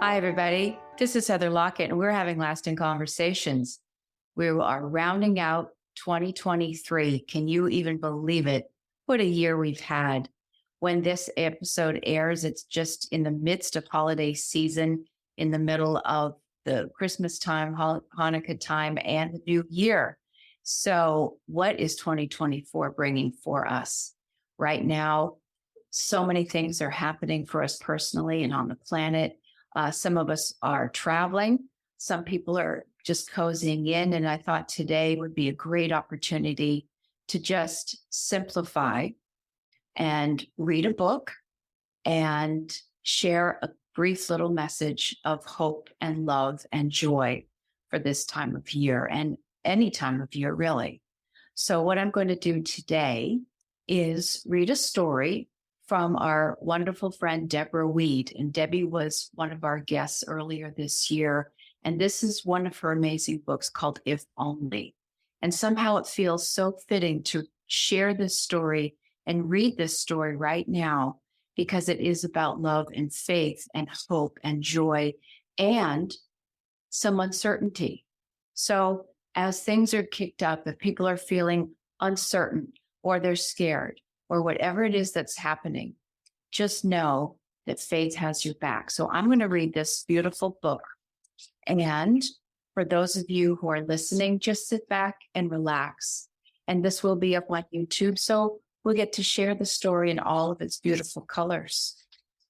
Hi, everybody. This is Heather Lockett, and we're having lasting conversations. We are rounding out 2023. Can you even believe it? What a year we've had. When this episode airs, it's just in the midst of holiday season, in the middle of the Christmas time, Hanukkah time, and the new year. So, what is 2024 bringing for us? Right now, so many things are happening for us personally and on the planet. Some of us are traveling. Some people are just cozying in. And I thought today would be a great opportunity to just simplify and read a book and share a brief little message of hope and love and joy for this time of year and any time of year, really. So what I'm going to do today is read a story from our wonderful friend, Deborah Weed. And Debbie was one of our guests earlier this year. And this is one of her amazing books called If Only. And somehow it feels so fitting to share this story and read this story right now, because it is about love and faith and hope and joy and some uncertainty. So as things are kicked up, if people are feeling uncertain or they're scared, or whatever it is that's happening, just know that faith has your back. So I'm going to read this beautiful book. And for those of you who are listening, just sit back and relax. And this will be up on YouTube. So we'll get to share the story in all of its beautiful colors.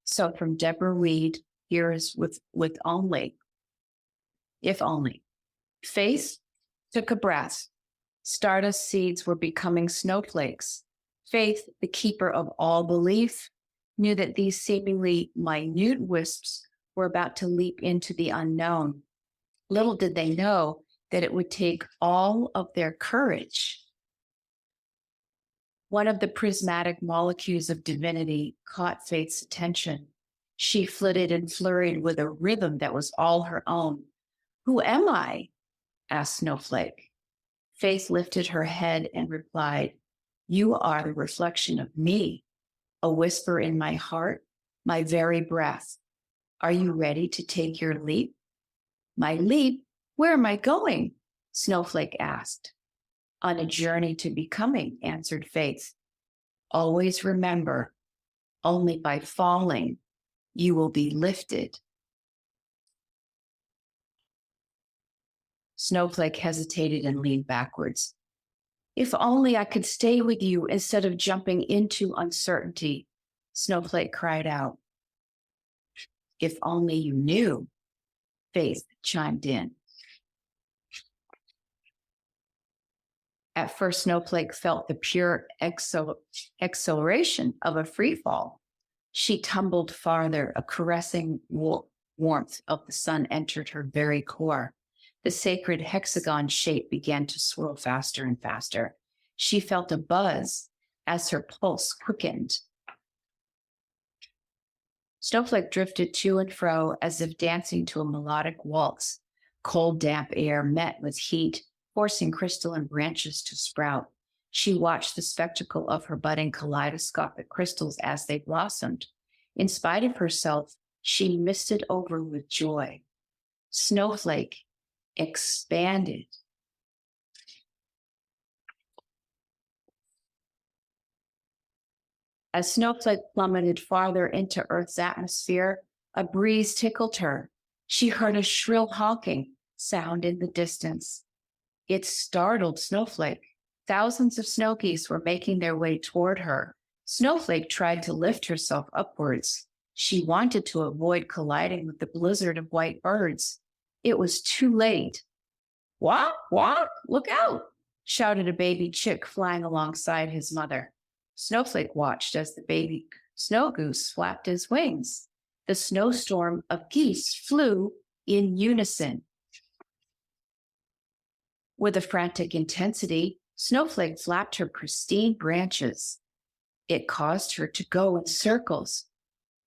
So from Deborah Weed, here is with only. If only. Faith took a breath. Stardust seeds were becoming snowflakes. Faith, the keeper of all belief, knew that these seemingly minute wisps were about to leap into the unknown. Little did they know that it would take all of their courage. One of the prismatic molecules of divinity caught Faith's attention. She flitted and flurried with a rhythm that was all her own. "Who am I?" asked Snowflake. Faith lifted her head and replied, "You are the reflection of me, a whisper in my heart, my very breath. Are you ready to take your leap?" "My leap? Where am I going?" Snowflake asked. "On a journey to becoming," answered Faith. "Always remember, only by falling, you will be lifted." Snowflake hesitated and leaned backwards. "If only I could stay with you instead of jumping into uncertainty," Snowflake cried out. "If only you knew," Faith chimed in. At first, Snowflake felt the pure exhilaration of a free fall. She tumbled farther, a caressing warmth of the sun entered her very core. The sacred hexagon shape began to swirl faster and faster. She felt a buzz as her pulse quickened. Snowflake drifted to and fro as if dancing to a melodic waltz. Cold, damp air met with heat, forcing crystalline branches to sprout. She watched the spectacle of her budding kaleidoscopic crystals as they blossomed. In spite of herself, she misted over with joy. Snowflake expanded. As Snowflake plummeted farther into Earth's atmosphere, a breeze tickled her. She heard a shrill honking sound in the distance. It startled Snowflake. Thousands of snow geese were making their way toward her. Snowflake tried to lift herself upwards. She wanted to avoid colliding with the blizzard of white birds. It was too late. "Walk, walk, look out," shouted a baby chick flying alongside his mother. Snowflake watched as the baby snow goose flapped his wings. The snowstorm of geese flew in unison. With a frantic intensity, Snowflake flapped her pristine branches. It caused her to go in circles.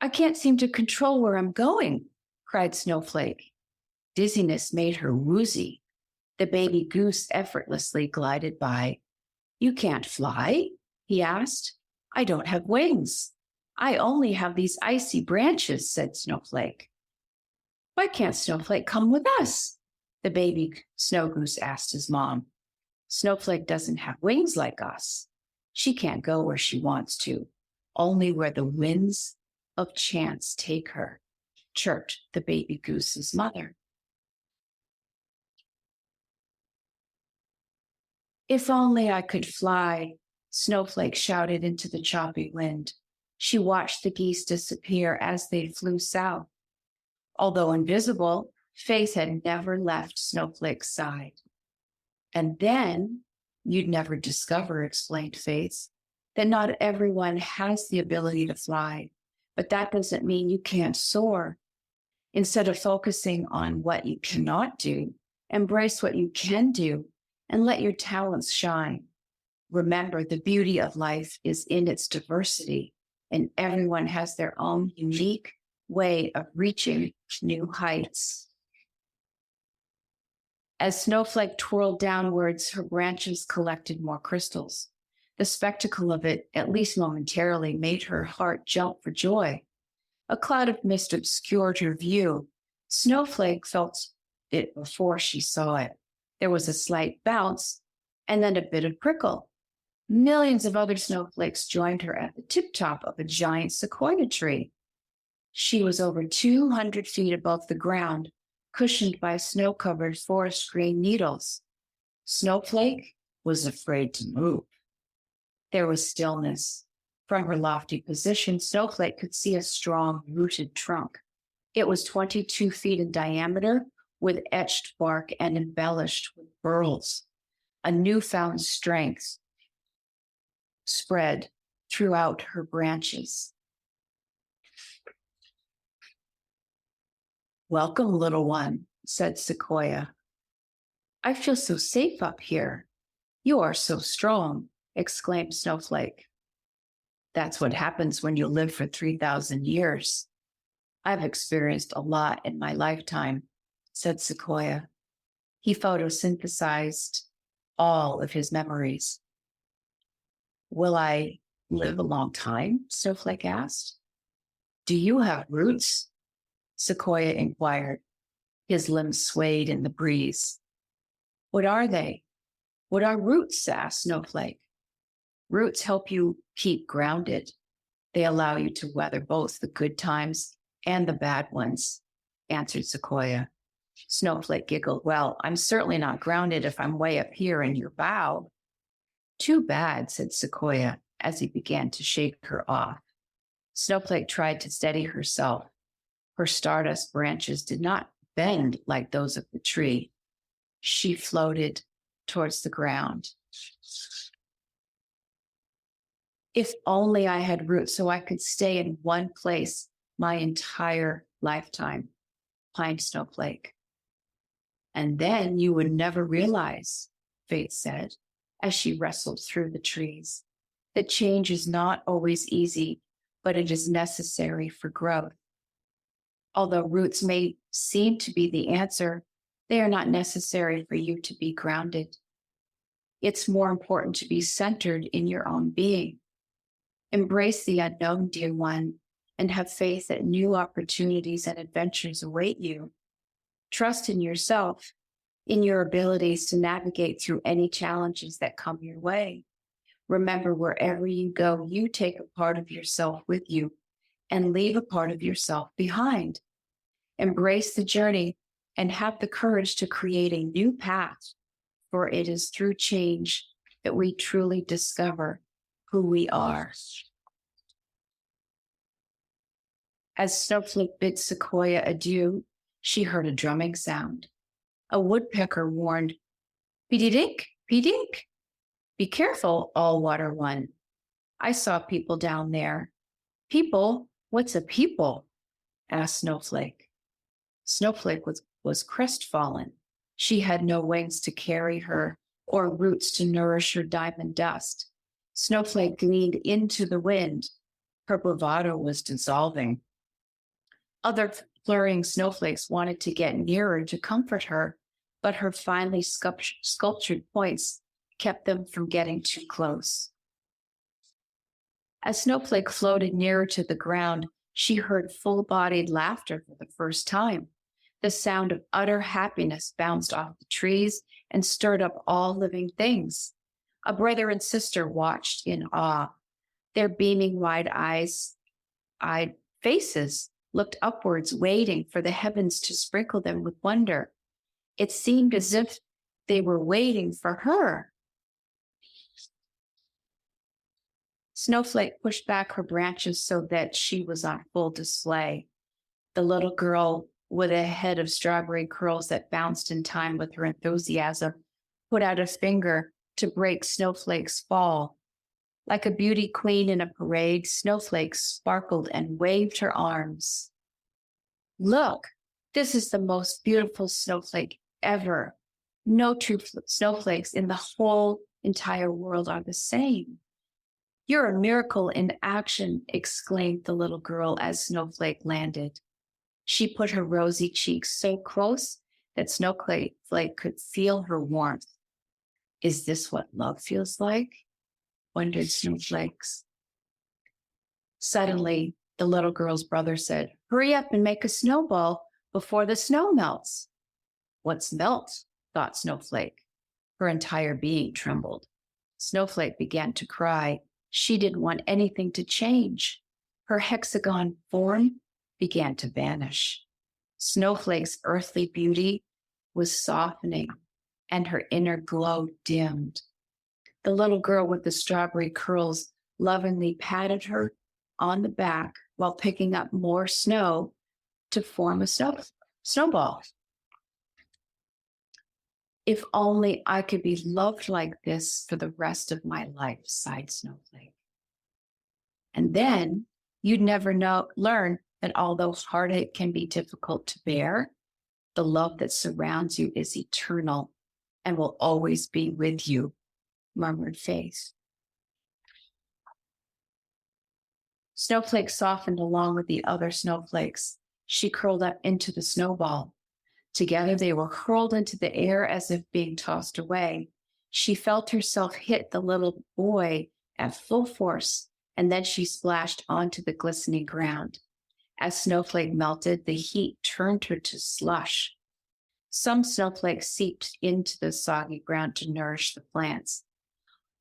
"I can't seem to control where I'm going," cried Snowflake. Dizziness made her woozy. The baby goose effortlessly glided by. "You can't fly?" he asked. "I don't have wings. I only have these icy branches," said Snowflake. Why can't Snowflake come with us? The baby snow goose asked his mom. Snowflake doesn't have wings like us. She can't go where she wants to, only where the winds of chance take her, chirped the baby goose's mother. If only I could fly, Snowflake shouted into the choppy wind. She watched the geese disappear as they flew south. Although invisible, Faith had never left Snowflake's side. And then you'd never discover, explained Faith, that not everyone has the ability to fly, but that doesn't mean you can't soar. Instead of focusing on what you cannot do, embrace what you can do and let your talents shine. Remember, the beauty of life is in its diversity, and everyone has their own unique way of reaching new heights. As Snowflake twirled downwards, her branches collected more crystals. The spectacle of it, at least momentarily, made her heart jump for joy. A cloud of mist obscured her view. Snowflake felt it before she saw it. There was a slight bounce and then a bit of prickle. Millions of other snowflakes joined her at the tip top of a giant sequoia tree. She was over 200 feet above the ground, cushioned by snow-covered forest green needles. Snowflake was afraid to move. There was stillness. From her lofty position, Snowflake could see a strong, rooted trunk. It was 22 feet in diameter, with etched bark and embellished with burls. A newfound strength spread throughout her branches. Welcome, little one, said Sequoia. I feel so safe up here. You are so strong, exclaimed Snowflake. That's what happens when you live for 3,000 years. I've experienced a lot in my lifetime, said Sequoia. He photosynthesized all of his memories. Will I live a long time? Snowflake asked. Do you have roots? Sequoia inquired. His limbs swayed in the breeze. What are they? What are roots? Asked Snowflake. Roots help you keep grounded. They allow you to weather both the good times and the bad ones, answered Sequoia. Snowflake giggled. Well, I'm certainly not grounded if I'm way up here in your bow. Too bad, said Sequoia as he began to shake her off. Snowflake tried to steady herself. Her stardust branches did not bend like those of the tree. She floated towards the ground. If only I had roots so I could stay in one place my entire lifetime, pined Snowflake. And then you would never realize, Faith said, as she wrestled through the trees, that change is not always easy, but it is necessary for growth. Although roots may seem to be the answer, they are not necessary for you to be grounded. It's more important to be centered in your own being. Embrace the unknown, dear one, and have faith that new opportunities and adventures await you. Trust in yourself, in your abilities to navigate through any challenges that come your way. Remember, wherever you go, you take a part of yourself with you and leave a part of yourself behind. Embrace the journey and have the courage to create a new path, for it is through change that we truly discover who we are. As Snowflake bid Sequoia adieu, she heard a drumming sound. A woodpecker warned, "Pee-dee-dink, pee-dink. Be careful, all-water one. I saw people down there." "People? What's a people?" asked Snowflake. Snowflake was crestfallen. She had no wings to carry her or roots to nourish her diamond dust. Snowflake leaned into the wind. Her bravado was dissolving. Other flurrying snowflakes wanted to get nearer to comfort her, but her finely sculptured points kept them from getting too close. As Snowflake floated nearer to the ground, she heard full-bodied laughter for the first time. The sound of utter happiness bounced off the trees and stirred up all living things. A brother and sister watched in awe. Their beaming wide-eyed faces looked upwards, waiting for the heavens to sprinkle them with wonder. It seemed as if they were waiting for her. Snowflake pushed back her branches so that she was on full display. The little girl, with a head of strawberry curls that bounced in time with her enthusiasm, put out a finger to break Snowflake's fall. Like a beauty queen in a parade, Snowflake sparkled and waved her arms. Look, this is the most beautiful snowflake ever. No two snowflakes in the whole entire world are the same. You're a miracle in action, exclaimed the little girl as Snowflake landed. She put her rosy cheeks so close that Snowflake could feel her warmth. Is this what love feels like? Wondered Snowflakes. Suddenly, the little girl's brother said, hurry up and make a snowball before the snow melts. What's melt? Thought Snowflake. Her entire being trembled. Snowflake began to cry. She didn't want anything to change. Her hexagon form began to vanish. Snowflake's earthly beauty was softening, and her inner glow dimmed. The little girl with the strawberry curls lovingly patted her on the back while picking up more snow to form a snowball. If only I could be loved like this for the rest of my life, sighed Snowflake. And then you'd never learn that although heartache can be difficult to bear, the love that surrounds you is eternal and will always be with you, murmured Faith. Snowflake softened along with the other snowflakes. She curled up into the snowball. Together they were hurled into the air as if being tossed away. She felt herself hit the little boy at full force, and then she splashed onto the glistening ground. As Snowflake melted, the heat turned her to slush. Some snowflakes seeped into the soggy ground to nourish the plants.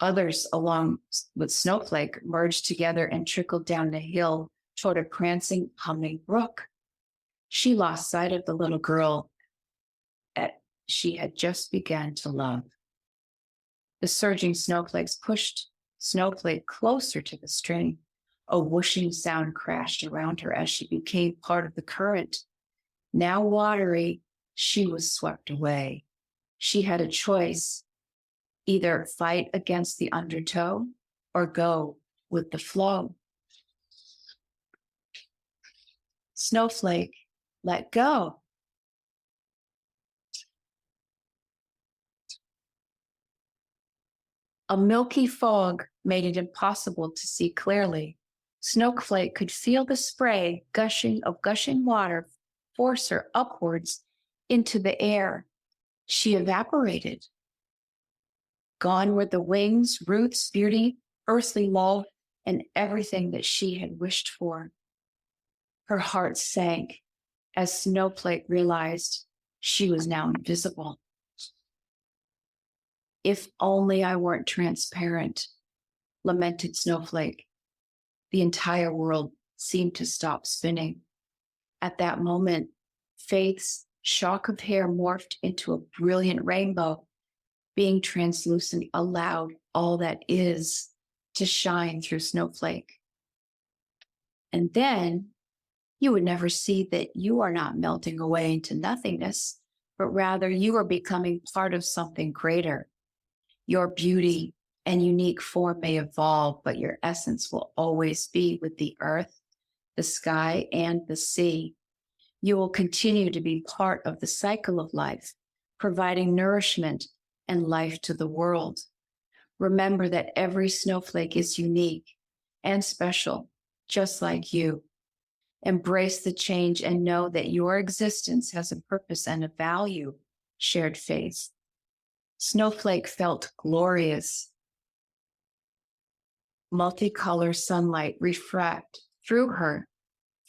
Others, along with Snowflake, merged together and trickled down the hill toward a prancing, humming brook. She lost sight of the little girl she had just begun to love. The surging snowflakes pushed Snowflake closer to the stream. A whooshing sound crashed around her as she became part of the current. Now watery, she was swept away. She had a choice: either fight against the undertow or go with the flow. Snowflake let go. A milky fog made it impossible to see clearly. Snowflake could feel the spray of gushing water force her upwards into the air. She evaporated. Gone were the wings, roots, beauty, earthly love, and everything that she had wished for. Her heart sank as Snowflake realized she was now invisible. If only I weren't transparent, lamented Snowflake. The entire world seemed to stop spinning. At that moment, Faith's shock of hair morphed into a brilliant rainbow. Being translucent allowed all that is to shine through Snowflake. And then you would never see that you are not melting away into nothingness, but rather you are becoming part of something greater. Your beauty and unique form may evolve, but your essence will always be with the earth, the sky, and the sea. You will continue to be part of the cycle of life, providing nourishment and life to the world. Remember that every snowflake is unique and special, just like you. Embrace the change and know that your existence has a purpose and a value, shared Faith. Snowflake felt glorious. Multicolor sunlight refract through her,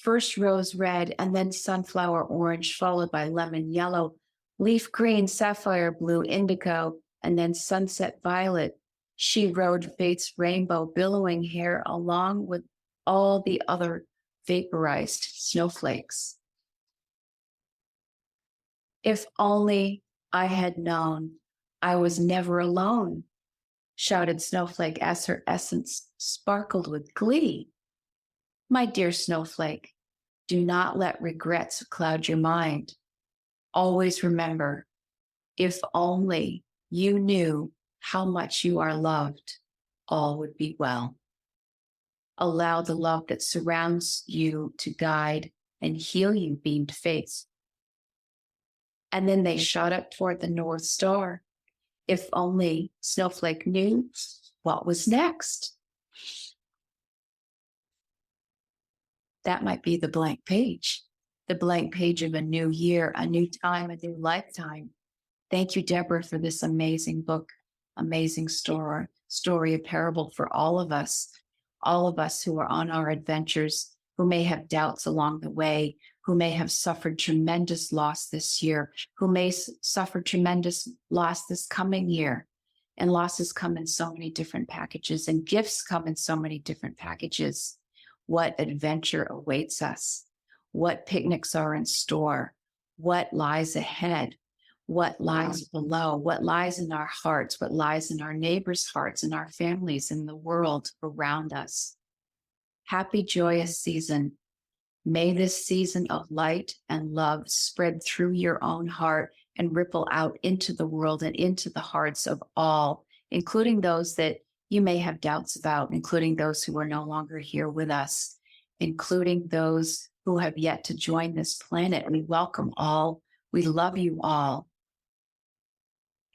First rose red, and then sunflower orange, followed by lemon yellow, leaf green, sapphire blue, indigo, and then sunset violet. She rode fate's rainbow, billowing hair along with all the other vaporized snowflakes. If only I had known I was never alone, shouted Snowflake as her essence sparkled with glee. My dear Snowflake, do not let regrets cloud your mind. Always remember, if only you knew how much you are loved, all would be well. Allow the love that surrounds you to guide and heal you, beamed faith. And then they shot up toward the North Star. If only Snowflake knew what was next. That might be the blank page of a new year, a new time, a new lifetime. Thank you, Deborah, for this amazing book, amazing story, a parable for all of us who are on our adventures, who may have doubts along the way, who may have suffered tremendous loss this year, who may suffer tremendous loss this coming year. And losses come in so many different packages, and gifts come in so many different packages. What adventure awaits us? What picnics are in store? What lies ahead? What lies below? What lies in our hearts? What lies in our neighbors' hearts, in our families, in the world around us? Happy, joyous season. May this season of light and love spread through your own heart and ripple out into the world and into the hearts of all, including those that you may have doubts about, including those who are no longer here with us, including those who have yet to join this planet. We welcome all. We love you all.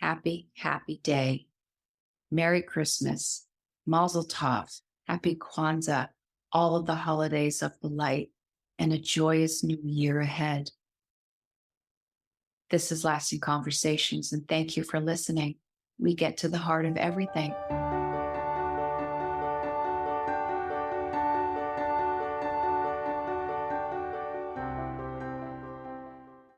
Happy, happy day. Merry Christmas. Mazel Tov. Happy Kwanzaa. All of the holidays of the light, and a joyous new year ahead. This is Lasting Conversations, and thank you for listening. We get to the heart of everything.